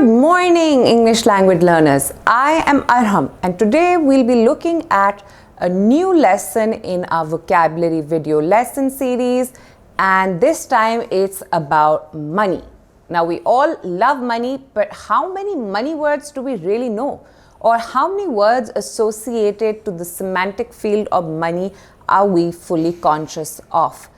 Good morning, English language learners. I am Arhum, and today we'll be looking at a new lesson in our vocabulary video lesson series, and this time it's about money. Now, we all love money, but how many money words do we really know? Or how many words associated to the semantic field of money are we fully conscious of?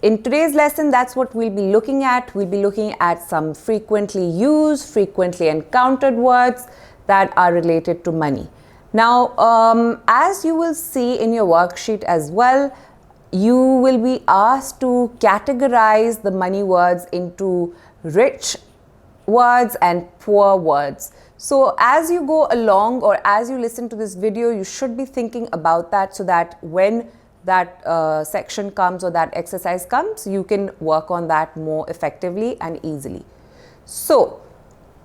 In today's lesson, that's what we'll be looking at. We'll be looking at some frequently used, frequently encountered words that are related to money. Now, as you will see in your worksheet as well, you will be asked to categorize the money words into rich words and poor words. So as you go along or as you listen to this video, you should be thinking about that so that when that section comes or that exercise comes, you can work on that more effectively and easily. So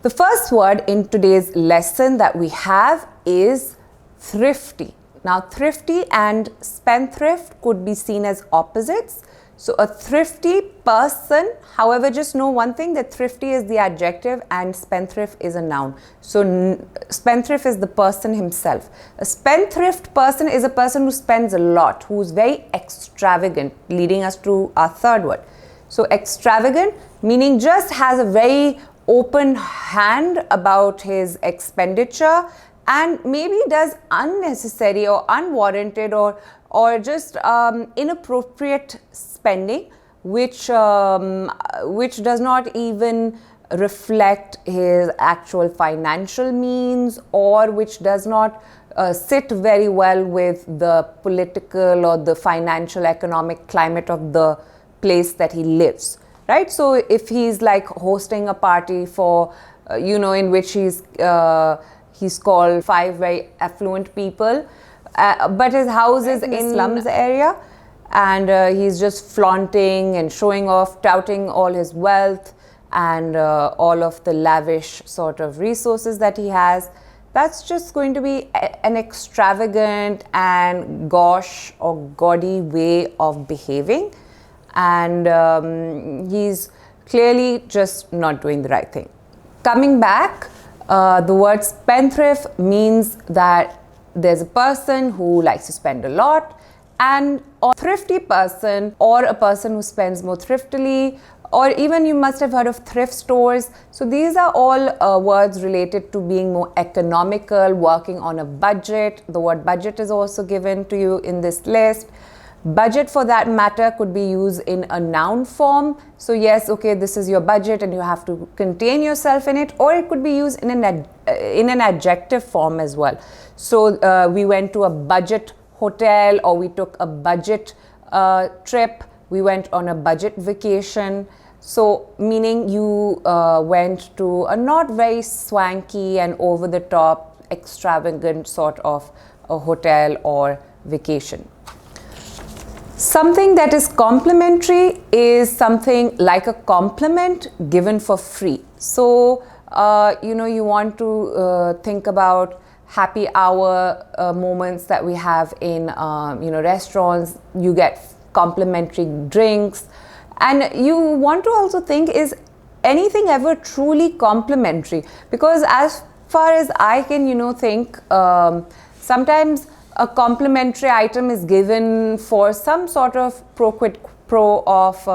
the first word in today's lesson that we have is thrifty. Now, thrifty and spendthrift could be seen as opposites. So a thrifty person, however, just know one thing, that thrifty is the adjective and spendthrift is a noun. So spendthrift is the person himself. A spendthrift person is a person who spends a lot, who is very extravagant, leading us to our third word. So extravagant meaning just has a very open hand about his expenditure and maybe does unnecessary or unwarranted or just inappropriate spending, which does not even reflect his actual financial means, or which does not sit very well with the political or the financial economic climate of the place that he lives, right? So if he's like hosting a party for in which he's called 5 very affluent people, but his house is in slums area, and he's just flaunting and showing off, touting all his wealth and all of the lavish sort of resources that he has. That's just going to be an extravagant and gauche or gaudy way of behaving, and he's clearly just not doing the right thing. Coming back, the word spendthrift means that there's a person who likes to spend a lot, and a thrifty person or a person who spends more thriftily, or even you must have heard of thrift stores. So these are all words related to being more economical, working on a budget. The word budget is also given to you in this list. Budget, for that matter, could be used in a noun form. So yes, okay, this is your budget and you have to contain yourself in it, or it could be used in an adjective form as well. So we went to a budget hotel, or we took a budget trip, we went on a budget vacation. So meaning you went to a not very swanky and over the top extravagant sort of a hotel or vacation. Something that is complementary is something like a compliment given for free. So, you want to think about happy hour moments that we have in, restaurants. You get complimentary drinks. And you want to also think, is anything ever truly complimentary? Because as far as I can, think, sometimes a complimentary item is given for some sort of pro quid pro of,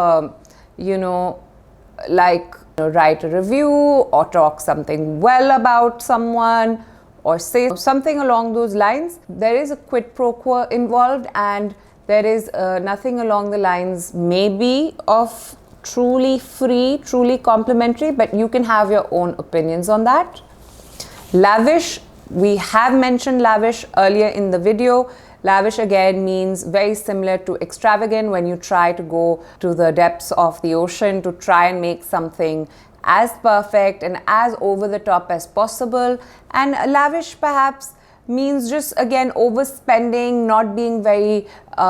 write a review or talk something well about someone or say something along those lines. There is a quid pro quo involved, and there is nothing along the lines maybe of truly free, truly complimentary, but you can have your own opinions on that. Lavish. We have mentioned lavish earlier in the video. Lavish again means very similar to extravagant, when you try to go to the depths of the ocean to try and make something as perfect and as over the top as possible. And lavish perhaps means just again overspending, not being very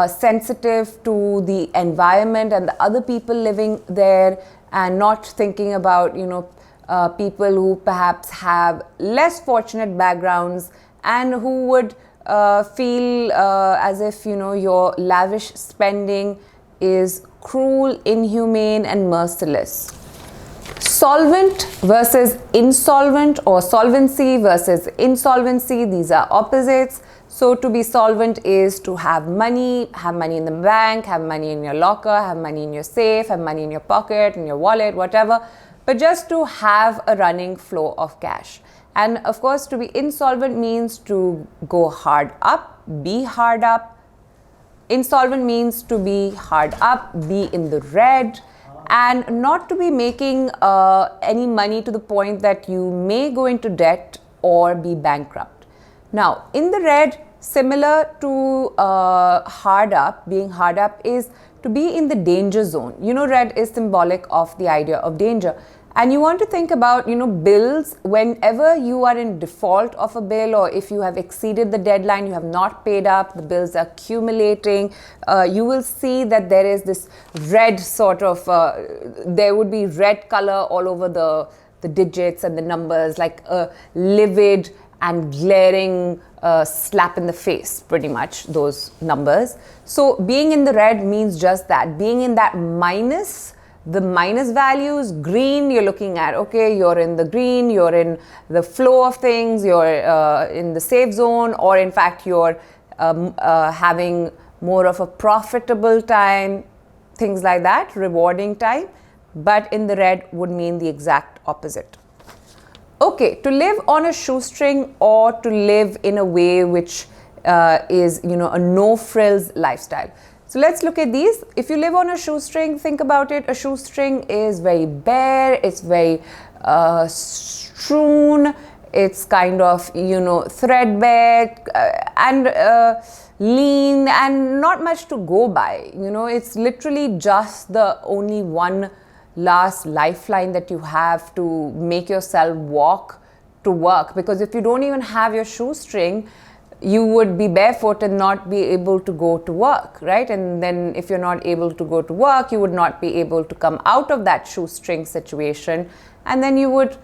sensitive to the environment and the other people living there, and not thinking about people who perhaps have less fortunate backgrounds and who would feel as if your lavish spending is cruel, inhumane and merciless. Solvent versus insolvent, or solvency versus insolvency, these are opposites. So to be solvent is to have money in the bank, have money in your locker, have money in your safe, have money in your pocket, in your wallet, whatever, but just to have a running flow of cash. And of course, to be insolvent means to go hard up, be hard up. Insolvent means to be hard up, be in the red, and not to be making any money to the point that you may go into debt or be bankrupt. Now, in the red, similar to hard up, being hard up is to be in the danger zone. You know, red is symbolic of the idea of danger. And you want to think about, bills. Whenever you are in default of a bill, or if you have exceeded the deadline, you have not paid up, the bills are accumulating, you will see that there is this red sort of, there would be red color all over the digits and the numbers, like a livid and glaring slap in the face, pretty much, those numbers. So being in the red means just that, being in that minus. The minus values, green, you're looking at, okay, you're in the green, you're in the flow of things, you're in the safe zone, or in fact, you're having more of a profitable time, things like that, rewarding time. But in the red would mean the exact opposite. Okay, to live on a shoestring, or to live in a way which is, a no-frills lifestyle. So let's look at these. If you live on a shoestring, think about it. A shoestring is very bare, it's very strewn, it's kind of, threadbare and lean, and not much to go by. It's literally just the only one last lifeline that you have to make yourself walk to work. Because if you don't even have your shoestring, you would be barefoot and not be able to go to work, right? And then if you're not able to go to work, you would not be able to come out of that shoestring situation. And then you would,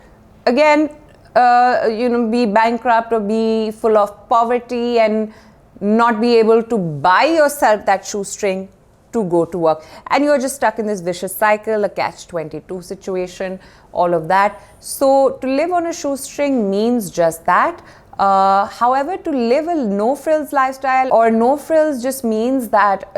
again, be bankrupt or be full of poverty and not be able to buy yourself that shoestring to go to work. And you're just stuck in this vicious cycle, a catch-22 situation, all of that. So to live on a shoestring means just that. However, to live a no-frills lifestyle, or no-frills just means that,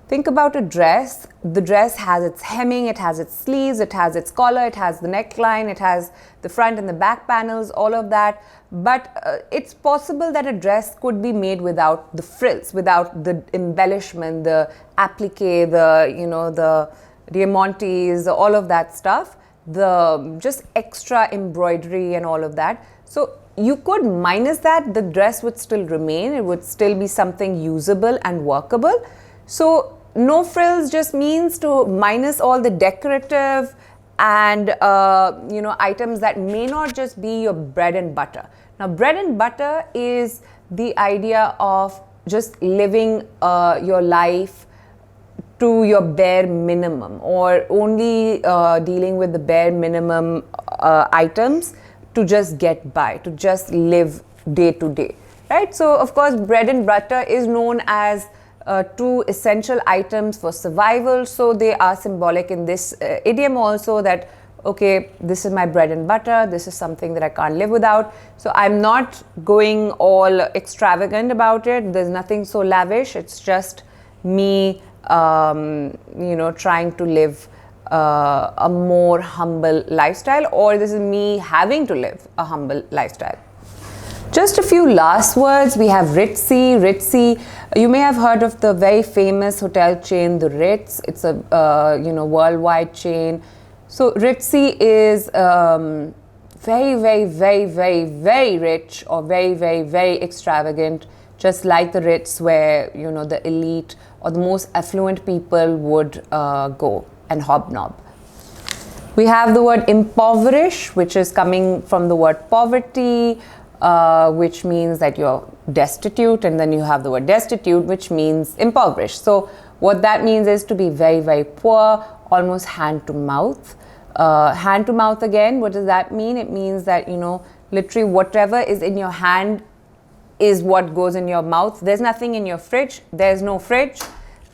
think about a dress. The dress has its hemming, it has its sleeves, it has its collar, it has the neckline, it has the front and the back panels, all of that. But it's possible that a dress could be made without the frills, without the embellishment, the applique, the diamantes, all of that stuff, the just extra embroidery and all of that. So you could minus that, the dress would still remain, it would still be something usable and workable. So no frills just means to minus all the decorative and items that may not just be your bread and butter. Now, bread and butter is the idea of just living your life to your bare minimum, or only dealing with the bare minimum items to just get by, to just live day to day, right? So, of course, bread and butter is known as two essential items for survival. So they are symbolic in this idiom also, that, okay, this is my bread and butter, this is something that I can't live without. So I'm not going all extravagant about it. There's nothing so lavish. It's just me, trying to live a more humble lifestyle, or this is me having to live a humble lifestyle. Just a few last words. We have Ritzy. Ritzy, you may have heard of the very famous hotel chain, the Ritz. It's a worldwide chain. So Ritzy is very, very, very, very, very rich, or very, very, very extravagant, just like the Ritz, where the elite or the most affluent people would go and hobnob. We have the word impoverish, which is coming from the word poverty, which means that you're destitute, and then you have the word destitute, which means impoverished. So what that means is to be very, very poor, almost hand to mouth. Hand to mouth again, what does that mean? It means that, literally whatever is in your hand is what goes in your mouth. There's nothing in your fridge. There's no fridge.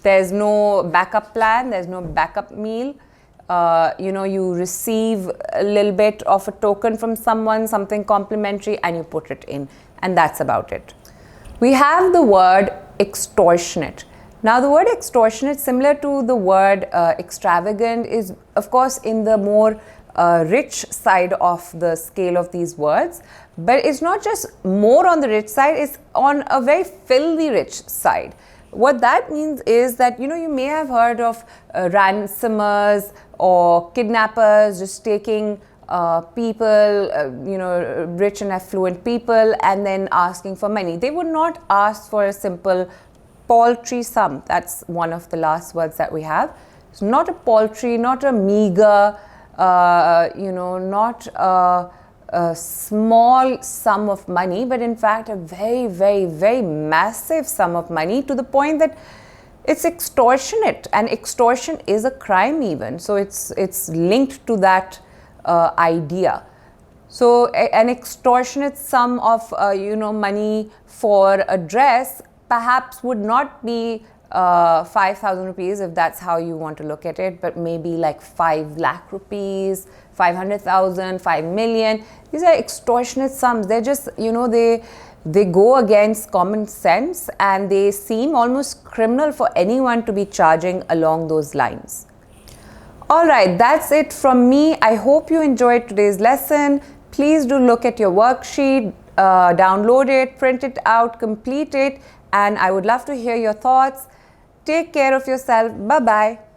There's no backup plan. There's no backup meal. you receive a little bit of a token from someone, something complimentary, and you put it in, and that's about it. We have the word extortionate. Now, the word extortionate, similar to the word extravagant, is of course in the more rich side of the scale of these words, but it's not just more on the rich side, it's on a very filthy rich side. What that means is that you may have heard of ransomers or kidnappers just taking people, rich and affluent people, and then asking for money. They would not ask for a simple paltry sum. That's one of the last words that we have. It's not a paltry, not a meager, not a small sum of money, but in fact a very, very, very massive sum of money, to the point that it's extortionate, and extortion is a crime even. So it's linked to that idea. So an extortionate sum of money for a dress perhaps would not be 5,000 rupees, if that's how you want to look at it, but maybe like 5 lakh rupees, 500,000, 5 million. These are extortionate sums. They're just, they go against common sense, and they seem almost criminal for anyone to be charging along those lines. All right, that's it from me. I hope you enjoyed today's lesson. Please do look at your worksheet, download it, print it out, complete it, and I would love to hear your thoughts. Take care of yourself. Bye-bye.